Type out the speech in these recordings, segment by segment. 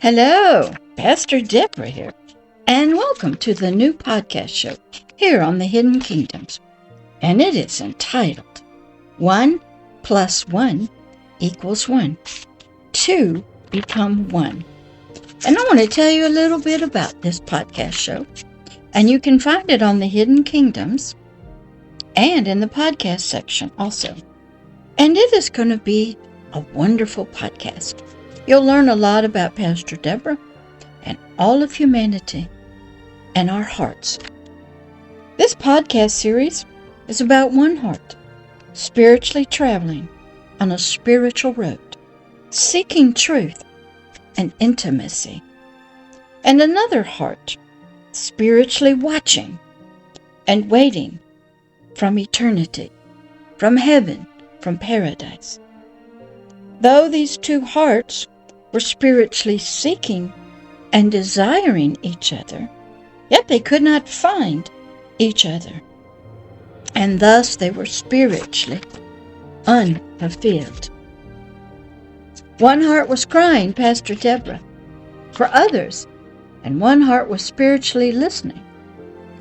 Hello, Pastor Deborah here, and welcome to the new podcast show here on the Hidden Kingdoms. And it is entitled 1 + 1 = 1. 2 become 1. And I want to tell you a little bit about this podcast show. And you can find it on the Hidden Kingdoms and in the podcast section also. And it is going to be a wonderful podcast. You'll learn a lot about Pastor Deborah and all of humanity and our hearts. This podcast series is about one heart, spiritually traveling on a spiritual road, seeking truth and intimacy, and another heart, spiritually watching and waiting from eternity, from heaven, from paradise. Though these two hearts were spiritually seeking and desiring each other, yet they could not find each other, and thus they were spiritually unfulfilled. One heart was crying, Pastor Deborah, for others, and one heart was spiritually listening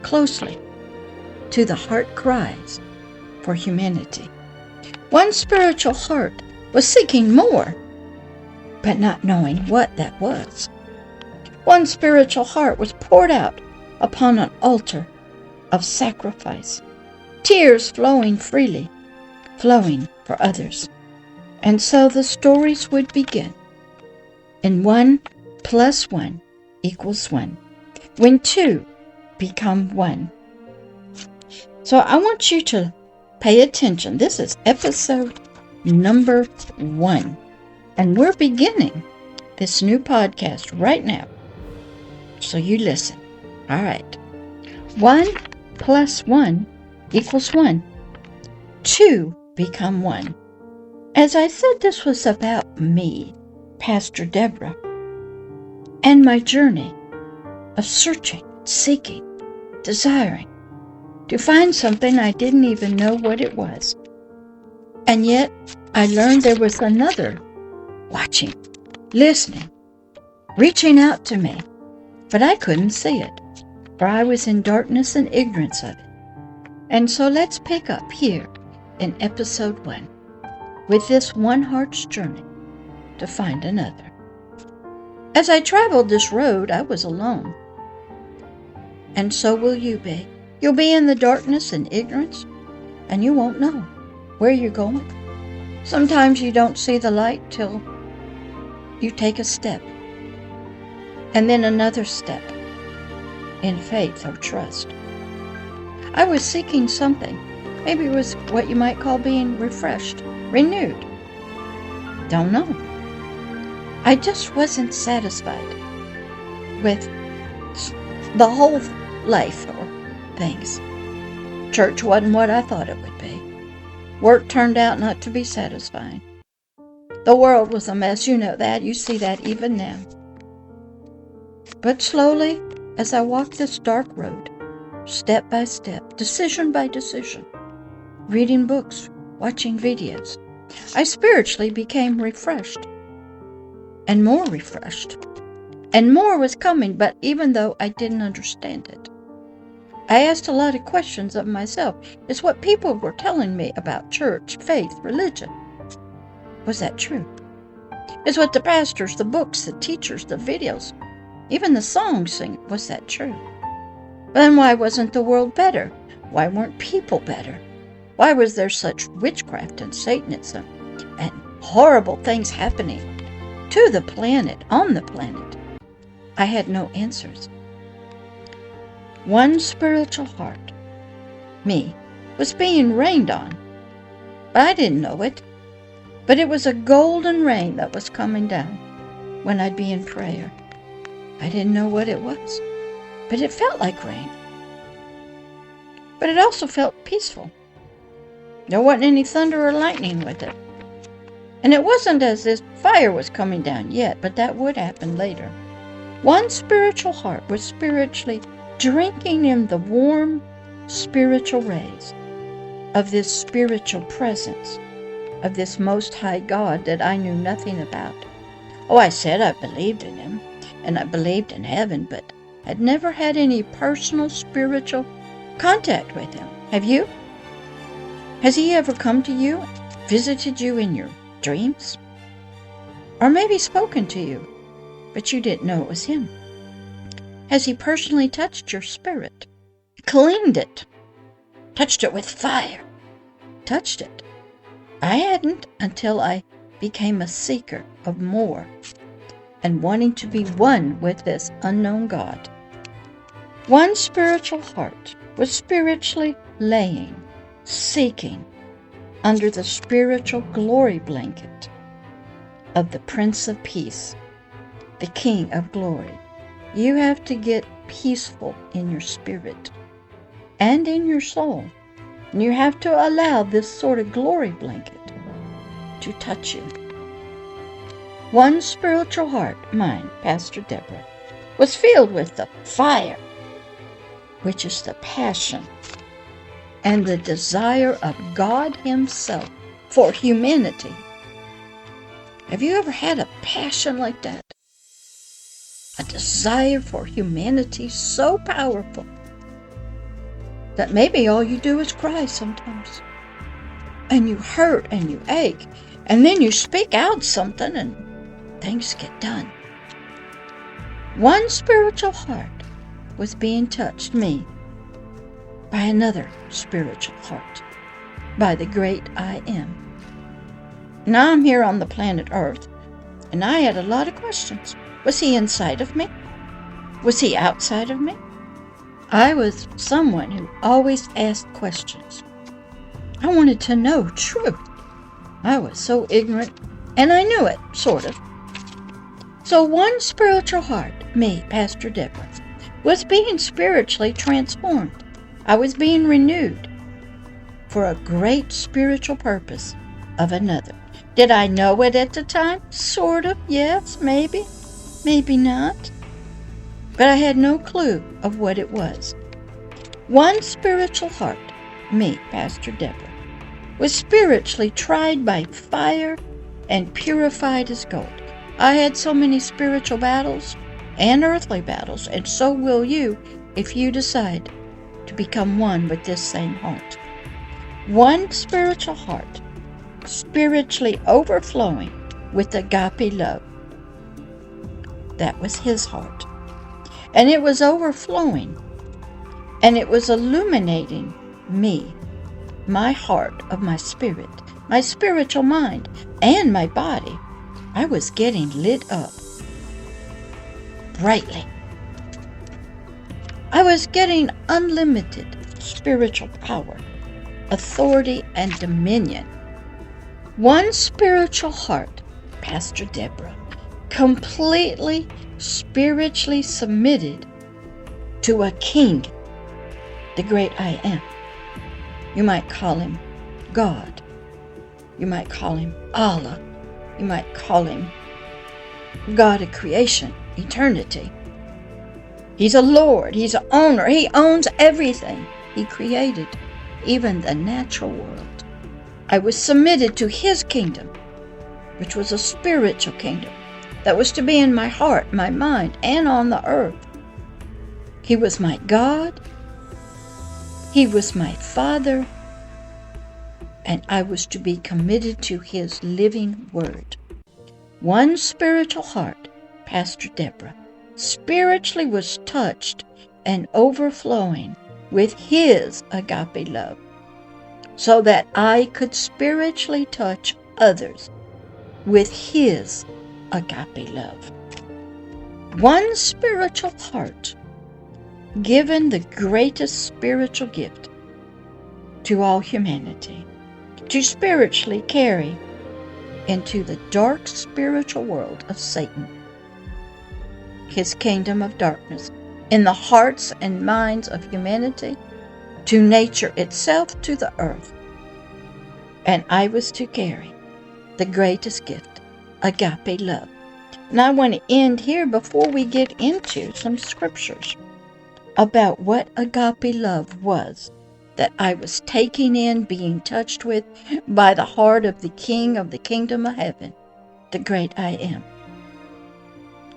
closely to the heart cries for humanity. One spiritual heart was seeking more, but not knowing what that was. One spiritual heart was poured out upon an altar of sacrifice, tears flowing freely, flowing for others. And so the stories would begin. In 1 + 1 = 1. When 2 become 1. So I want you to pay attention. This is episode number 1. And we're beginning this new podcast right now. So you listen. All right. 1 + 1 = 1. 2 become 1. As I said, this was about me, Pastor Deborah, and my journey of searching, seeking, desiring to find something I didn't even know what it was. And yet I learned there was another watching, listening, reaching out to me, but I couldn't see it, for I was in darkness and ignorance of it. And so let's pick up here in episode 1 with this one heart's journey to find another. As I traveled this road, I was alone. And so will you be. You'll be in the darkness and ignorance, and you won't know where you're going. Sometimes you don't see the light till you take a step, and then another step in faith or trust. I was seeking something. Maybe it was what you might call being refreshed, renewed. Don't know. I just wasn't satisfied with the whole life or things. Church wasn't what I thought it would be. Work turned out not to be satisfying. The world was a mess. You know that. You see that even now. But slowly, as I walked this dark road, step by step, decision by decision, reading books, watching videos, I spiritually became refreshed, and more refreshed, and more was coming, but even though I didn't understand it, I asked a lot of questions of myself. It's what people were telling me about church, faith, religion. Was that true? It's what the pastors, the books, the teachers, the videos, even the songs sing. Was that true? Then why wasn't the world better? Why weren't people better? Why was there such witchcraft and Satanism and horrible things happening to the planet, on the planet? I had no answers. One spiritual heart, me, was being rained on. But I didn't know it. But it was a golden rain that was coming down when I'd be in prayer. I didn't know what it was, but it felt like rain. But it also felt peaceful. There wasn't any thunder or lightning with it. And it wasn't as if fire was coming down yet, but that would happen later. One spiritual heart was spiritually drinking in the warm spiritual rays of this spiritual presence of this Most High God that I knew nothing about. Oh, I said I believed in him. and I believed in heaven, but had never had any personal spiritual contact with him. Have you? Has he ever come to you, visited you in your dreams? Or maybe spoken to you, but you didn't know it was him? Has he personally touched your spirit, cleaned it, touched it with fire, touched it? I hadn't until I became a seeker of more and wanting to be one with this unknown God. One spiritual heart was spiritually laying, seeking under the spiritual glory blanket of the Prince of Peace, the King of Glory. You have to get peaceful in your spirit and in your soul. And you have to allow this sort of glory blanket to touch you. One spiritual heart, mine, Pastor Deborah, was filled with the fire, which is the passion and the desire of God Himself for humanity. Have you ever had a passion like that? A desire for humanity so powerful that maybe all you do is cry sometimes. And you hurt and you ache. And then you speak out something and things get done. One spiritual heart was being touched, me, by another spiritual heart, by the great I Am. Now I'm here on the planet Earth, and I had a lot of questions. Was he inside of me? Was he outside of me? I was someone who always asked questions. I wanted to know truth. I was so ignorant, and I knew it, sort of. So one spiritual heart, me, Pastor Deborah, was being spiritually transformed. I was being renewed for a great spiritual purpose of another. Did I know it at the time? Sort of, yes, maybe, maybe not. But I had no clue of what it was. One spiritual heart, me, Pastor Deborah, was spiritually tried by fire and purified as gold. I had so many spiritual battles and earthly battles, and so will you if you decide to become one with this same heart. One spiritual heart, spiritually overflowing with agape love. That was his heart. And it was overflowing, and it was illuminating me, my heart of my spirit, my spiritual mind, and my body. I was getting lit up brightly. I was getting unlimited spiritual power, authority, and dominion. One spiritual heart, Pastor Deborah, completely spiritually submitted to a king, the great I Am. You might call him God. You might call him Allah. You might call him God of creation, eternity. He's a Lord. He's an owner. He owns everything. He created even the natural world. I was submitted to his kingdom, which was a spiritual kingdom that was to be in my heart, my mind, and on the earth. He was my God. He was my Father. And I was to be committed to his living word. One spiritual heart, Pastor Deborah, spiritually was touched and overflowing with his agape love, so that I could spiritually touch others with his agape love. One spiritual heart, given the greatest spiritual gift to all humanity, to spiritually carry into the dark spiritual world of Satan, his kingdom of darkness, in the hearts and minds of humanity, to nature itself, to the earth. And I was to carry the greatest gift, agape love. And I want to end here before we get into some scriptures about what agape love was that I was taking in, being touched with by the heart of the King of the kingdom of heaven, the great I Am.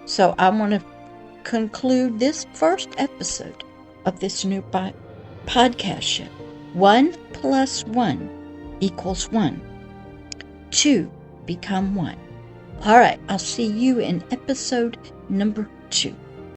So I want to conclude this first episode of this new podcast show. 1 + 1 = 1. 2 become 1. All right, I'll see you in episode number 2.